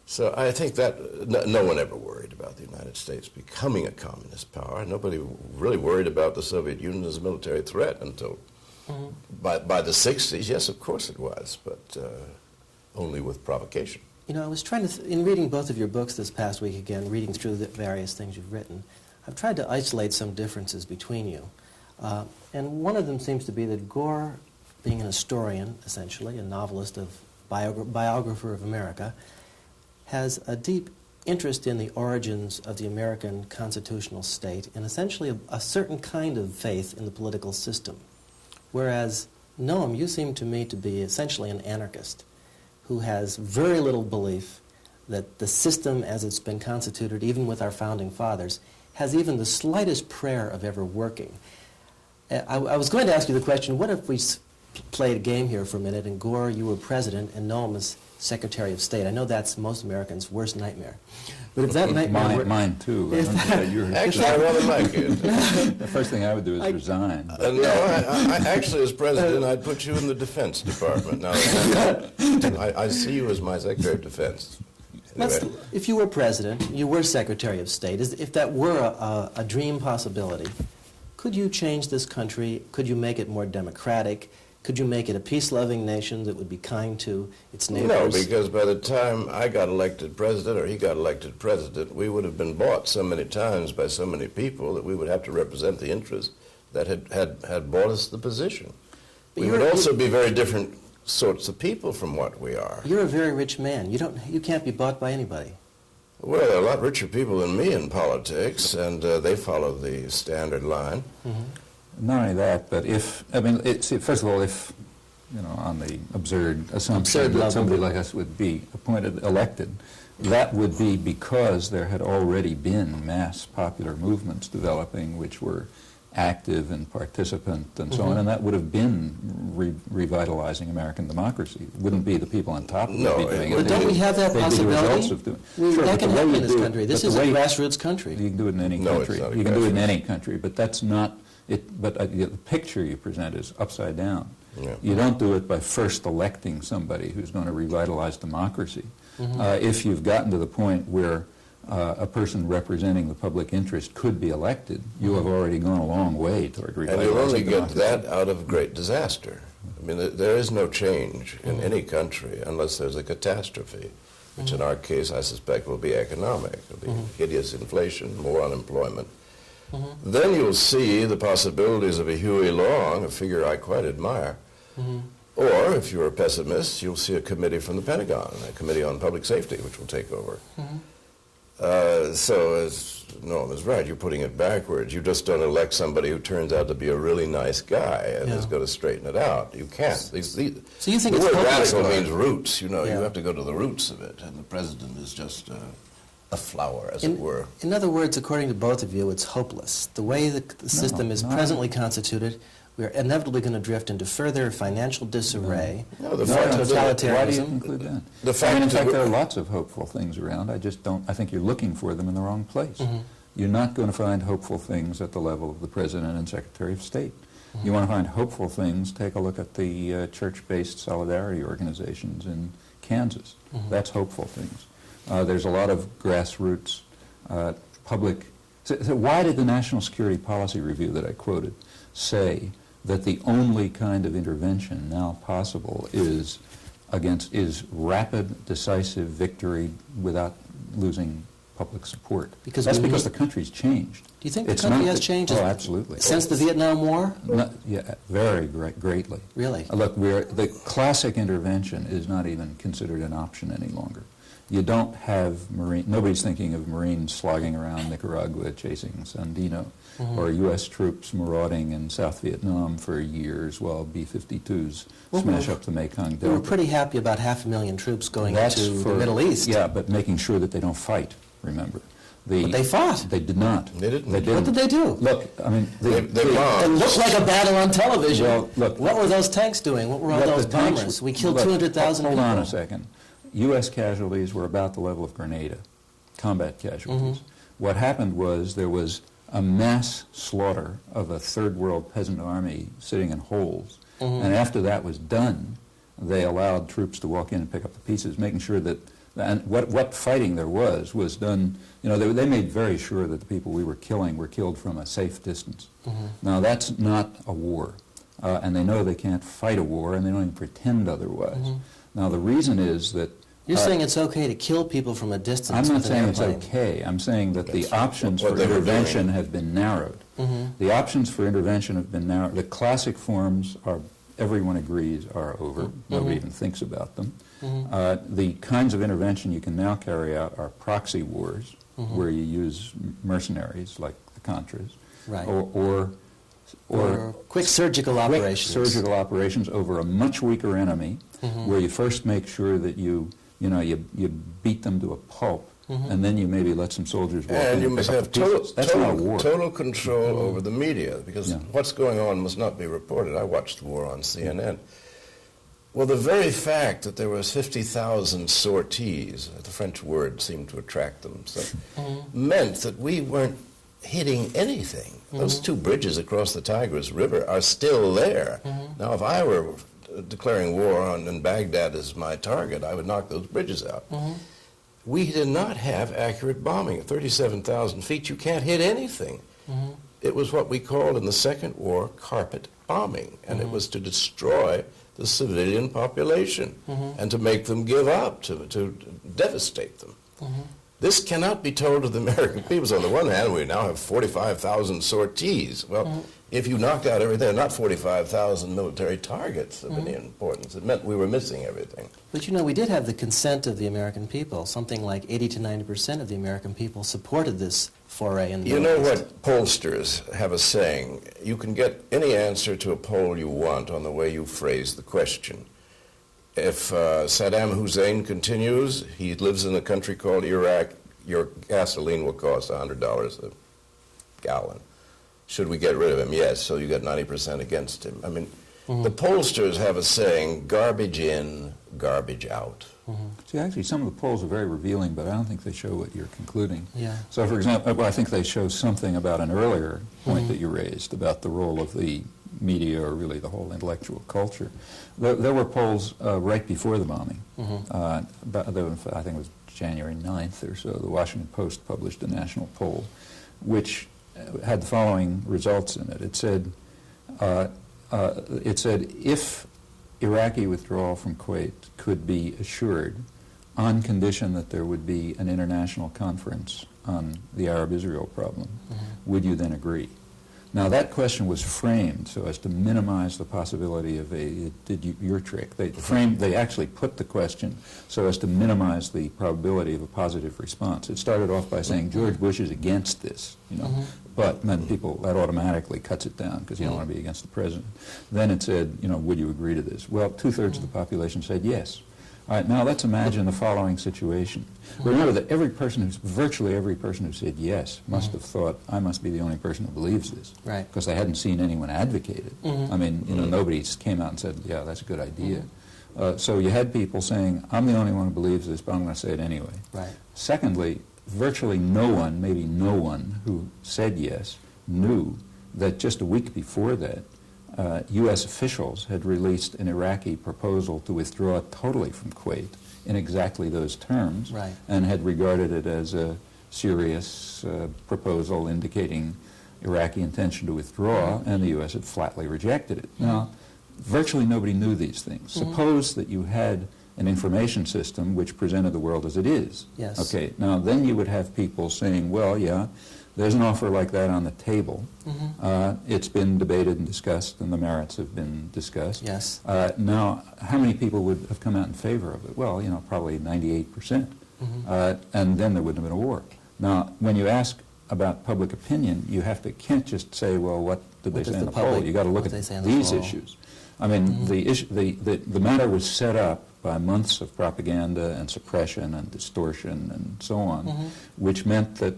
So I think that no one ever worried about the United States becoming a communist power. Nobody really worried about the Soviet Union as a military threat until by the 60s. Yes, of course it was, but only with provocation. You know, I was trying to, in reading both of your books this past week again, reading through the various things you've written, I've tried to isolate some differences between you. And one of them seems to be that Gore, being an historian, essentially, a novelist, biographer of America, has a deep interest in the origins of the American constitutional state and essentially a certain kind of faith in the political system. Whereas, Noam, you seem to me to be essentially an anarchist who has very little belief that the system as it's been constituted, even with our founding fathers, has even the slightest prayer of ever working. I was going to ask you the question, what if we played a game here for a minute and Gore, you were president, and Noam was Secretary of State? I know that's most Americans' worst nightmare. But if that nightmare were... Mine too. Actually, I rather like it. The first thing I would do is resign. No, I actually, as president, I'd put you in the Defense Department. Now, I see you as my Secretary of Defense. Anyway. If you were president, you were Secretary of State, if that were a dream possibility, could you change this country? Could you make it more democratic? Could you make it a peace-loving nation that would be kind to its neighbors? No, because by the time I got elected president or he got elected president, we would have been bought so many times by so many people that we would have to represent the interests that had bought us the position. We would also be very different sorts of people from what we are. You're a very rich man. You can't be bought by anybody. Well, there are a lot richer people than me in politics, and they follow the standard line. Not only that, but first of all, if, on the absurd assumption that somebody like us would be elected, that would be because there had already been mass popular movements developing which were active and participant and so on, and that would have been revitalizing American democracy. It wouldn't be the people on top who would be doing it. But don't we have that possibility? That can happen in this country. This is a grassroots country. You can do it in any country. You can do it in any country, but that's not it. But the picture you present is upside down. Yeah. You don't do it by first electing somebody who's going to revitalize democracy. If you've gotten to the point where a person representing the public interest could be elected, you have already gone a long way toward revitalizing And you'll only get democracy. that out of great disaster. I mean, there is no change in any country unless there's a catastrophe, which in our case I suspect will be economic. It'll be hideous inflation, more unemployment. Then you'll see the possibilities of a Huey Long, a figure I quite admire. Or, if you're a pessimist, you'll see a committee from the Pentagon, a committee on public safety, which will take over. So, as Noam is right, you're putting it backwards. You just don't elect somebody who turns out to be a really nice guy and is going to straighten it out. You can't. So you think the it's word hopeless, radical though? means roots. You know, Yeah. you have to go to the roots of it, and the president is just a flower, as it were. In other words, according to both of you, it's hopeless. The way the system is presently constituted, we're inevitably going to drift into further financial disarray, No, the more fact is that- Why do you totalitarianism. conclude that? The fact in that fact, we're- there are lots of hopeful things around. I just don't. I think you're looking for them in the wrong place. You're not going to find hopeful things at the level of the President and Secretary of State. You want to find hopeful things, take a look at the church-based solidarity organizations in Kansas. That's hopeful things. There's a lot of grassroots public... So why did the National Security Policy Review that I quoted say that the only kind of intervention now possible is rapid, decisive victory without losing public support? Because That's we because need- the country's changed. Do you think the It's country not has that- changed Oh, absolutely. since the Vietnam War? Yeah, very greatly. Really? Look, the classic intervention is not even considered an option any longer. You don't have nobody's thinking of Marines slogging around Nicaragua chasing Sandino, or U.S. troops marauding in South Vietnam for years while B-52s smash up the Mekong Delta. We were pretty happy about 500,000 troops going That's into for the Middle East. Yeah, but making sure that they don't fight, remember. But they fought. They did not. They didn't. What did they do? Look, I mean... They It bombed. looked like a battle on television. Well, look, what were those tanks doing? What were all What those the tanks- bombers? We killed look, 200,000 people. Hold on a second. U.S. casualties were about the level of Grenada, combat casualties. What happened was there was a mass slaughter of a third world peasant army sitting in holes. And after that was done, they allowed troops to walk in and pick up the pieces, making sure that, and what fighting there was done, you know, they made very sure that the people we were killing were killed from a safe distance. Now that's not a war. And they know they can't fight a war, and they don't even pretend otherwise. Now the reason is that You're saying it's okay to kill people from a distance I'm not with an saying it's airplane. okay. I'm saying that the options what for they were intervention doing. have been narrowed. The options for intervention have been narrowed. The classic forms are, everyone agrees, are over. Nobody even thinks about them. The kinds of intervention you can now carry out are proxy wars, where you use mercenaries like the Contras, Right. or quick surgical quick operations. surgical operations over a much weaker enemy, where you first make sure that you beat them to a pulp, and then you maybe let some soldiers walk in And you and must pick up have the pieces. That's not a war. total control over the media, because Yeah. what's going on must not be reported. I watched the war on CNN. Well, the very fact that there was 50,000 sorties, the French word seemed to attract them, so meant that we weren't hitting anything. Those two bridges across the Tigris River are still there. Now, if I were declaring war on and Baghdad as my target, I would knock those bridges out. We did not have accurate bombing. At 37,000 feet, you can't hit anything. It was what we called in the Second War carpet bombing, and it was to destroy the civilian population and to make them give up, to devastate them. This cannot be told to the American people. So on the one hand, we now have 45,000 sorties. Well, if you knocked out everything, not 45,000 military targets of any importance. It meant we were missing everything. But you know, we did have the consent of the American people. Something like 80 to 90% of the American people supported this foray in the You Middle know East. what pollsters have a saying? You can get any answer to a poll you want on the way you phrase the question. If Saddam Hussein continues, he lives in a country called Iraq, your gasoline will cost $100 a gallon. should we get rid of him? Yes. So you got 90% against him. I mean, the pollsters have a saying, garbage in, garbage out. See, actually, some of the polls are very revealing, but I don't think they show what you're concluding. Yeah. So, for example, well, I think they show something about an earlier point that you raised about the role of the media, or really the whole intellectual culture. There were polls right before the bombing. I think it was January 9th or so. The Washington Post published a national poll, which had the following results in it. It said, if Iraqi withdrawal from Kuwait could be assured on condition that there would be an international conference on the Arab-Israel problem, would you then agree? Now, that question was framed so as to minimize the possibility of your trick. They actually put the question so as to minimize the probability of a positive response. It started off by saying George Bush is against this, but then that automatically cuts it down because you don't want to be against the president. Then it said, would you agree to this? Well, 2/3 of the population said yes. All right, now let's imagine the following situation. Remember that virtually every person who said yes must have thought, I must be the only person who believes this. Right. Because they hadn't seen anyone advocate it. I mean, nobody came out and said, yeah, that's a good idea. So you had people saying, I'm the only one who believes this, but I'm going to say it anyway. Right. Secondly, virtually no one, maybe no one, who said yes knew that just a week before that, U.S. officials had released an Iraqi proposal to withdraw totally from Kuwait in exactly those terms, right, and had regarded it as a serious proposal indicating Iraqi intention to withdraw, and the U.S. had flatly rejected it. Now, virtually nobody knew these things. Suppose that you had an information system which presented the world as it is. Yes. Okay, now then you would have people saying, well, yeah, there's an offer like that on the table. It's been debated and discussed, and the merits have been discussed. Yes. Now, how many people would have come out in favor of it? Well, probably 98%. And then there wouldn't have been a war. Now, when you ask about public opinion, you can't just say, well, what did they say in the poll? You got to look at these issues. I mean, the matter was set up by months of propaganda and suppression and distortion and so on, which meant that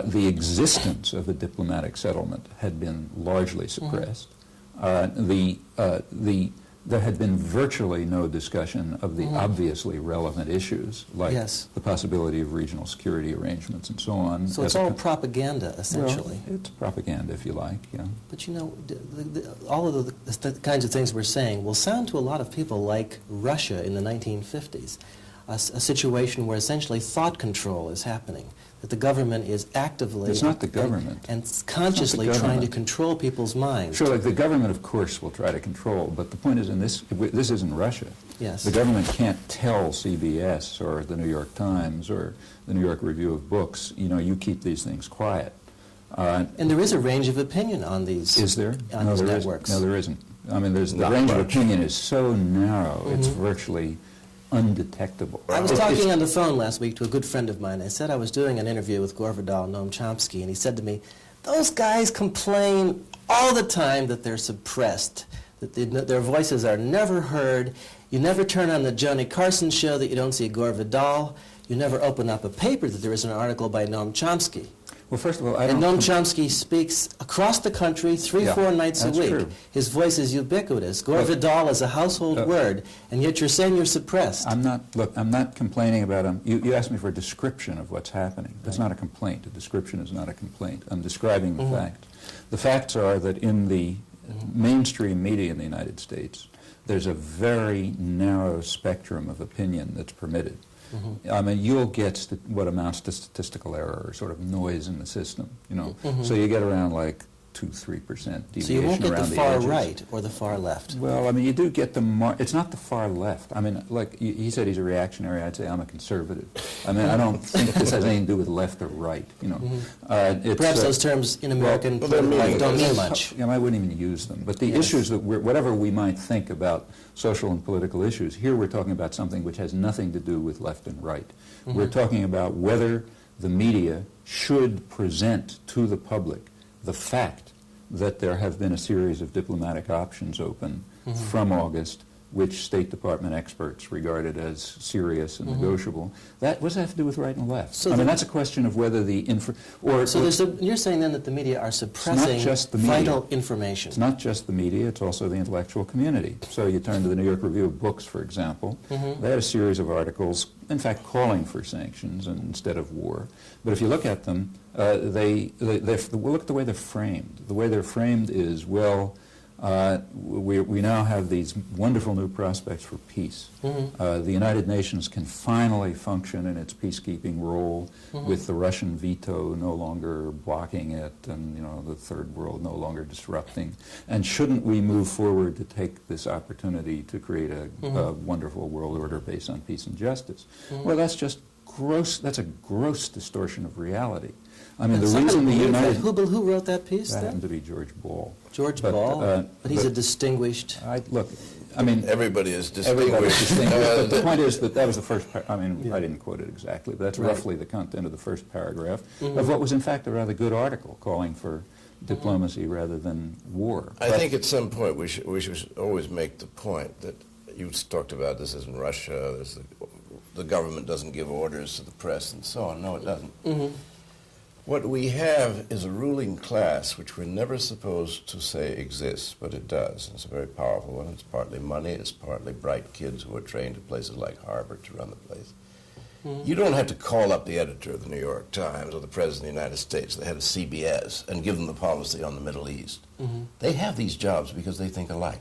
the existence of a diplomatic settlement had been largely suppressed. There had been virtually no discussion of the obviously relevant issues, like the possibility of regional security arrangements and so on. So it's all propaganda, essentially. Well, it's propaganda, if you like, yeah. But all of the kinds of things we're saying will sound to a lot of people like Russia in the 1950s, a situation where essentially thought control is happening, that the government is actively... It's not the government. And consciously trying to control people's minds. Sure, the government, of course, will try to control, but the point is, this isn't Russia. Yes. The government can't tell CBS or the New York Times or the New York Review of Books, you keep these things quiet. And there is a range of opinion on these. Is there? On these networks. No, there isn't. I mean, the range of opinion is so narrow, it's virtually undetectable. I was talking on the phone last week to a good friend of mine. I said I was doing an interview with Gore Vidal and Noam Chomsky, and he said to me, those guys complain all the time that they're suppressed, that their voices are never heard. You never turn on the Johnny Carson show that you don't see Gore Vidal. You never open up a paper that there isn't an article by Noam Chomsky. Well, first of all, And Noam Chomsky speaks across the country 3-4 nights a week. True. His voice is ubiquitous. Gore Vidal is a household word, and yet you're saying you're suppressed. I'm not complaining about him. You asked me for a description of what's happening. That's not a complaint. A description is not a complaint. I'm describing the facts. The facts are that in the mainstream media in the United States, there's a very narrow spectrum of opinion that's permitted. I mean, you'll get what amounts to statistical error, or sort of noise in the system, So you get around like 2-3% deviation. So you won't get the around far edges. right or the far left. Well, I mean, you do get it's not the far left. I mean, like he said he's a reactionary. I'd say I'm a conservative. I mean, I don't think this has anything to do with left or right, Perhaps those terms in American political life don't mean much. I wouldn't even use them. But the issues that whatever we might think about social and political issues, here we're talking about something which has nothing to do with left and right. We're talking about whether the media should present to the public the fact that there have been a series of diplomatic options open from August which State Department experts regarded as serious and negotiable. What does that have to do with right and left? So I mean, that's a question of whether the you're saying then that the media are suppressing just the media. vital information. It's not just the media, it's also the intellectual community. So you turn to the New York Review of Books, for example. They had a series of articles, in fact, calling for sanctions instead of war. But if you look at them, look at the way they're framed. The way they're framed is, well, we now have these wonderful new prospects for peace. The United Nations can finally function in its peacekeeping role with the Russian veto no longer blocking it and the third world no longer disrupting. And shouldn't we move forward to take this opportunity to create a wonderful world order based on peace and justice? Well, that's just gross. That's a gross distortion of reality. I mean, the reason the United... Who wrote that piece, That then? happened to be George Ball. George Ball? But he's a distinguished... Everybody is distinguished. Everybody's distinguished. But the point is that was the first... I didn't quote it exactly, but that's roughly the content of the first paragraph of what was, in fact, a rather good article calling for diplomacy rather than war. I think at some point we should always make the point that you talked about this is in Russia, the government doesn't give orders to the press and so on. No, it doesn't. What we have is a ruling class which we're never supposed to say exists, but it does. It's a very powerful one. It's partly money. It's partly bright kids who are trained at places like Harvard to run the place. You don't have to call up the editor of the New York Times or the President of the United States, the head of CBS, and give them the policy on the Middle East. They have these jobs because they think alike.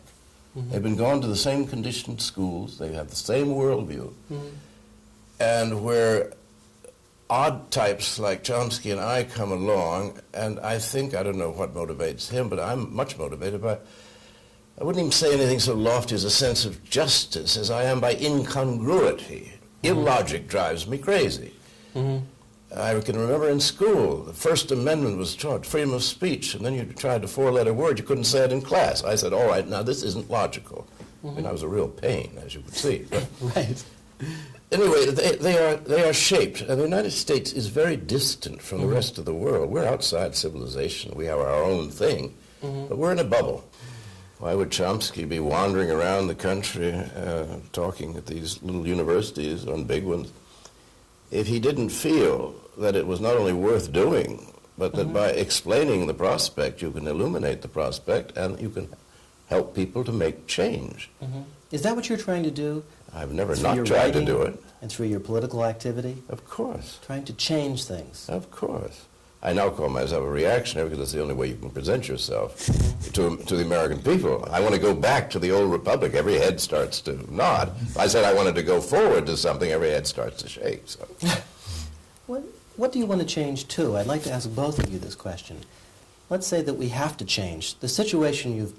They've been gone to the same conditioned schools. They have the same worldview. And where odd types like Chomsky and I come along, and I don't know what motivates him, but I'm much motivated by, I wouldn't even say anything so lofty as a sense of justice as I am by incongruity. Illogic drives me crazy. I can remember in school, the First Amendment was taught, freedom of speech, and then you tried a four-letter word, you couldn't say it in class. I said, all right, now this isn't logical. And I was a real pain, as you could see. But Right. anyway, they are shaped, and the United States is very distant from the rest of the world. We're outside civilization. We have our own thing, but we're in a bubble. Why would Chomsky be wandering around the country talking at these little universities on big ones if he didn't feel that it was not only worth doing, but that by explaining the prospect, you can illuminate the prospect and you can help people to make change. Is that what you're trying to do? I've never Through not your tried to writing do it. And through your political activity? Of course. Trying to change things. Of course. I now call myself a reactionary because that's the only way you can present yourself to the American people. I want to go back to the old republic. Every head starts to nod. If I said I wanted to go forward to something, every head starts to shake. So. What do you want to change to? I'd like to ask both of you this question. Let's say that we have to change. The situation you've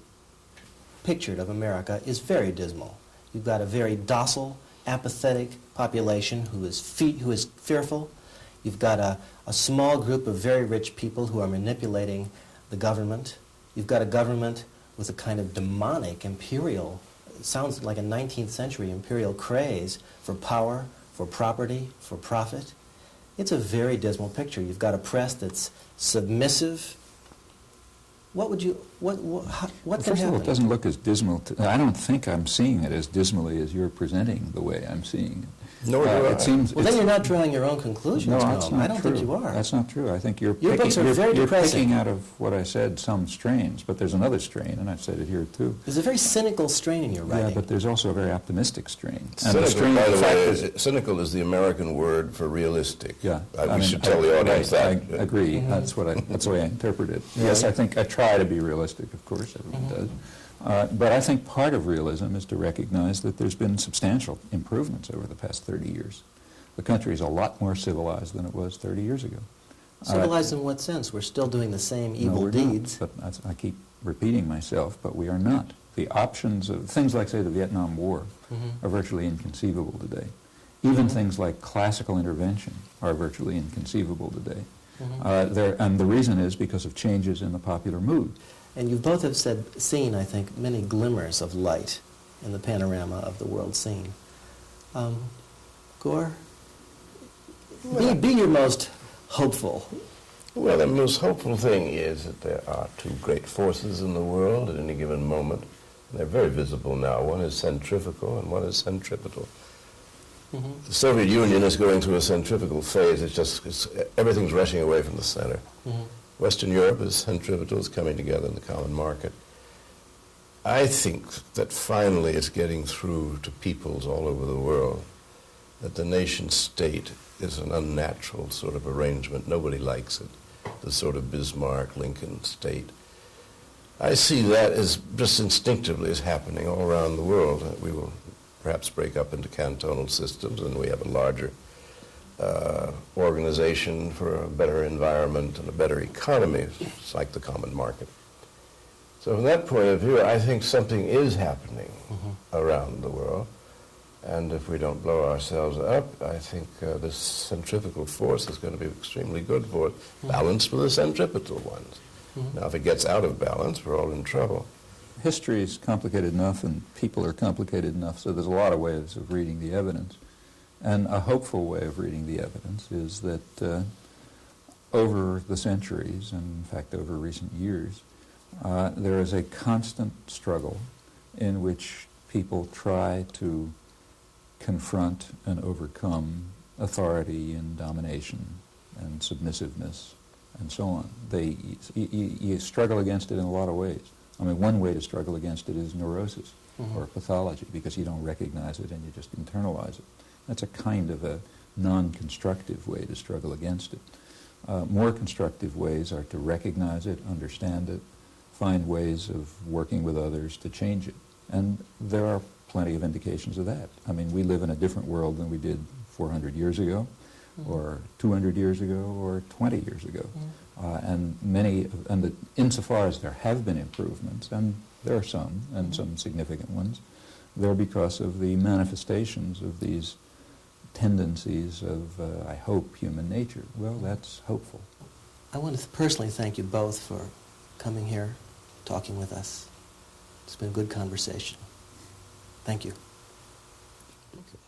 pictured of America is very dismal. You've got a very docile, apathetic population who is fearful. You've got a small group of very rich people who are manipulating the government. You've got a government with a kind of demonic imperial, it sounds like a 19th century imperial craze for power, for property, for profit. It's a very dismal picture. You've got a press that's submissive. What would you, what can First of all, happen? it doesn't look as dismal. I don't think I'm seeing it as dismally as you're presenting the way I'm seeing it. Nor do I. It seems, Well, then you're not drawing your own conclusions, no, that's Noam. not I don't true. think you are. That's not true. I think you're Your books picking, are very you're depressing. picking out of what I said some strains, but there's another strain, and I've said it here too. There's a very cynical strain in your writing. Yeah, but there's also a very optimistic strain. And Cynical, strain, by the fact way, is- cynical is the American word for realistic. Yeah, We should tell the audience I that. agree. That's the way I interpret it. Yes, I think I try to be realistic. Of course, everyone does. But I think part of realism is to recognize that there's been substantial improvements over the past 30 years. The country is a lot more civilized than it was 30 years ago. Civilized in what sense? We're still doing the same No, evil we're not. deeds. But I keep repeating myself, but we are not. The options of things like, say, the Vietnam War are virtually inconceivable today. Even things like classical intervention are virtually inconceivable today. And the reason is because of changes in the popular mood. And you both have seen, I think, many glimmers of light in the panorama of the world scene. Gore, be your most hopeful. Well, the most hopeful thing is that there are two great forces in the world at any given moment. They're very visible now. One is centrifugal and one is centripetal. The Soviet Union is going through a centrifugal phase. Everything's rushing away from the center. Western Europe is centripetal, it's coming together in the common market. I think that finally it's getting through to peoples all over the world that the nation state is an unnatural sort of arrangement. Nobody likes it. The sort of Bismarck, Lincoln state. I see that as just instinctively as happening all around the world. We will perhaps break up into cantonal systems, and we have a larger organization for a better environment and a better economy. It's like the common market. So from that point of view, I think something is happening around the world. And if we don't blow ourselves up, I think this centrifugal force is going to be extremely good for it, balanced with the centripetal ones. Now, if it gets out of balance, we're all in trouble. History is complicated enough and people are complicated enough, so there's a lot of ways of reading the evidence. And a hopeful way of reading the evidence is that over the centuries, and in fact over recent years, there is a constant struggle in which people try to confront and overcome authority and domination and submissiveness and so on. You struggle against it in a lot of ways. I mean, one way to struggle against it is neurosis or pathology, because you don't recognize it and you just internalize it. That's a kind of a non-constructive way to struggle against it. More constructive ways are to recognize it, understand it, find ways of working with others to change it. And there are plenty of indications of that. I mean, we live in a different world than we did 400 years ago, or 200 years ago, or 20 years ago. And insofar as there have been improvements, and there are some, and some significant ones, they're because of the manifestations of these tendencies of, I hope, human nature. Well, that's hopeful. I want to personally thank you both for coming here, talking with us. It's been a good conversation. Thank you. Okay.